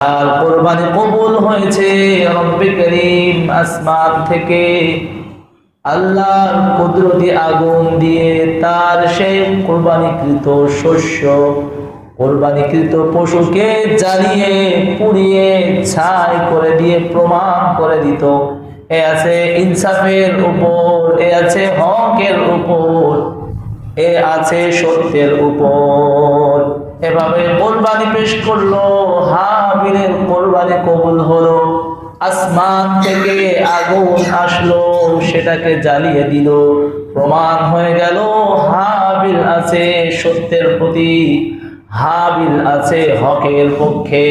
আর কুরবানি কবুল হয়েছে রব্বে করিম আসমান থেকে আল্লাহর কুদরতি আগুন দিয়ে তার সেই কুরবানিকৃত শস্য কুরবানিকৃত পশুকে জ্বালিয়ে পুড়িয়ে ছাই করে দিয়ে প্রমাণ করে দিত এ আছে ইনসাফের উপর, এ আছে হকের উপর, এ আছে সত্যের উপর। এভাবে কুরবানি পেশ করলো, হাবিলের কুরবানি কবুল হলো। আসমান থেকে আগুন আসলো, সেটাকে জ্বালিয়ে দিল, প্রমাণ হয়ে গেল হাবিল আছে সত্যের প্রতি, হাবিল আছে হকের পক্ষে,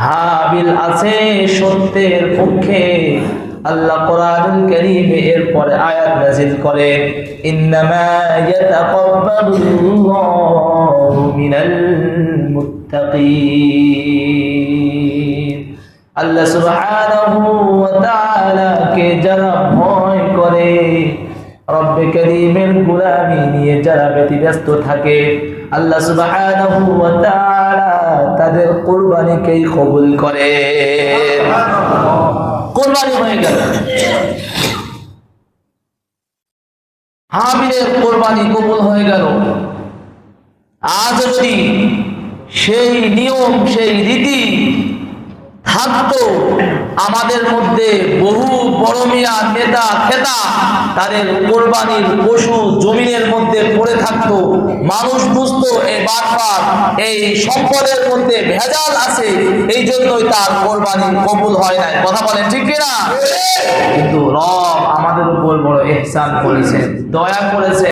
হাবিল আছে সত্যের পক্ষে। আল্লাহ কোরআনুল কারীমে এরপরে আয়াত নাযিল করেন, ইন্নামা ইয়াতাকাব্বালুল্লাহু মিনাল মুত্তাকিন। আল্লাহ সুবহানাহু ওয়া তাআলা কে যারা ভয় করে, রব্বে করিমের গোলামি নিয়ে যারা ব্যতিব্যস্ত থাকে, আল্লাহ সুবহানাহু ওয়া তাআলা তাদের কুরবানিকেই কবুল করে। কুরবানি হয়ে গেল, হাবিলের কুরবানি কবুল হয়ে গেল। আজ যদি সেই নিয়ম সেই রীতি থাকতো, আমাদের মধ্যে বহু বড় মিয়া নেতা খেতা তাদের কোরবানির পশু জমিনের মধ্যে পড়ে থাকতো, মানুষ বুঝতো এই বারবার এই সম্পদের মধ্যে ভেজাল আছে, এই জন্যই তার কোরবানি কবুল হয় নাই। কথা বলেন ঠিক কিনা? কিন্তু রব আমাদের উপর বড় ইহসান করেছেন, দয়া করেছেন।